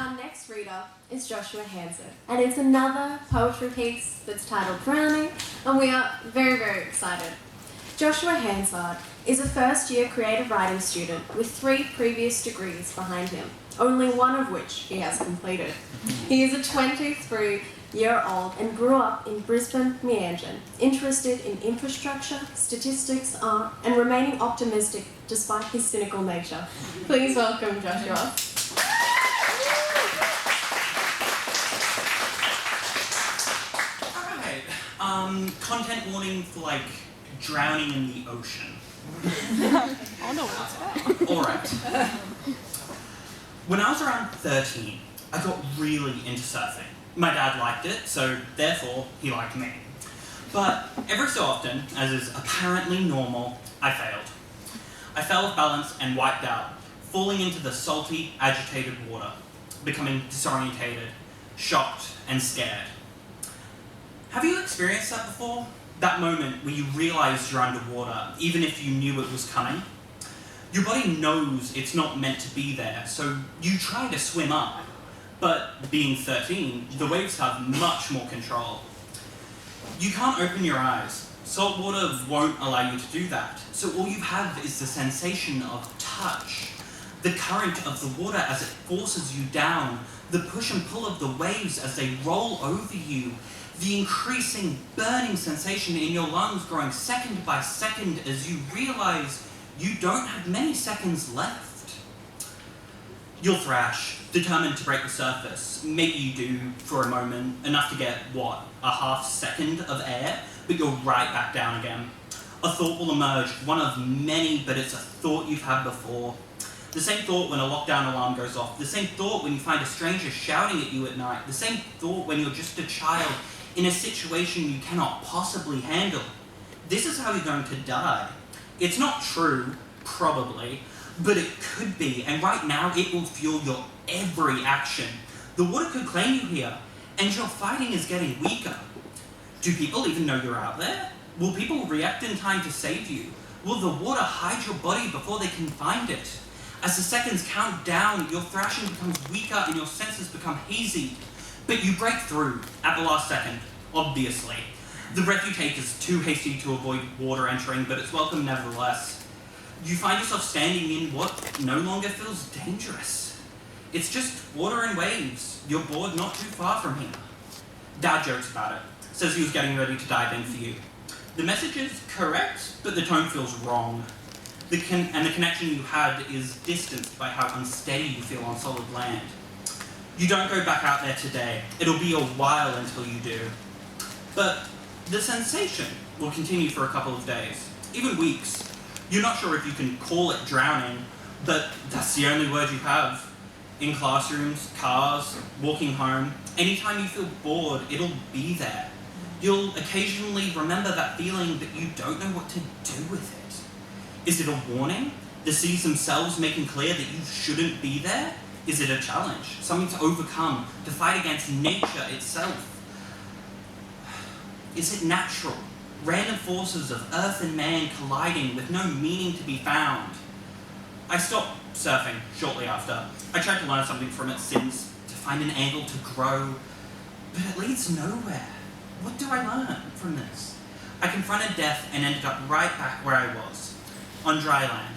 Our next reader is Joshua Hansard, and it's another poetry piece that's titled Drowning, and we are very, very excited. Joshua Hansard is a first-year creative writing student with 3 previous degrees behind him, only one of which he has completed. He is a 23-year-old and grew up in Brisbane, Meanjin, interested in infrastructure, statistics, art, and remaining optimistic despite his cynical nature. Please welcome Joshua. Content warning for drowning in the ocean. Oh no, what's that? Alright. When I was around 13, I got really into surfing. My dad liked it, so therefore he liked me. But every so often, as is apparently normal, I failed. I fell off balance and wiped out, falling into the salty, agitated water, becoming disorientated, shocked, and scared. Have you experienced that before? That moment where you realise you're underwater, even if you knew it was coming? Your body knows it's not meant to be there, so you try to swim up. But being 13, the waves have much more control. You can't open your eyes. Salt water won't allow you to do that. So all you have is the sensation of touch, the current of the water as it forces you down, the push and pull of the waves as they roll over you, the increasing burning sensation in your lungs growing second by second as you realise you don't have many seconds left. You'll thrash, determined to break the surface. Maybe you do for a moment, enough to get, a half second of air, but you're right back down again. A thought will emerge, one of many, but it's a thought you've had before. The same thought when a lockdown alarm goes off, the same thought when you find a stranger shouting at you at night, the same thought when you're just a child in a situation you cannot possibly handle. This is how you're going to die. It's not true, probably, but it could be, and right now it will fuel your every action. The water could claim you here, and your fighting is getting weaker. Do people even know you're out there? Will people react in time to save you? Will the water hide your body before they can find it? As the seconds count down, your thrashing becomes weaker and your senses become hazy. But you break through at the last second, obviously. The breath you take is too hasty to avoid water entering, but it's welcome nevertheless. You find yourself standing in what no longer feels dangerous. It's just water and waves. You're bored not too far from here. Dad jokes about it, says he was getting ready to dive in for you. The message is correct, but the tone feels wrong. The connection you had is distanced by how unsteady you feel on solid land. You don't go back out there today. It'll be a while until you do. But the sensation will continue for a couple of days, even weeks. You're not sure if you can call it drowning, but that's the only word you have. In classrooms, cars, walking home, anytime you feel bored, it'll be there. You'll occasionally remember that feeling, but you don't know what to do with it. Is it a warning? The seas themselves making clear that you shouldn't be there? Is it a challenge? Something to overcome, to fight against nature itself? Is it natural? Random forces of earth and man colliding with no meaning to be found? I stopped surfing shortly after. I tried to learn something from its sins, to find an angle to grow, but it leads nowhere. What do I learn from this? I confronted death and ended up right back where I was, on dry land.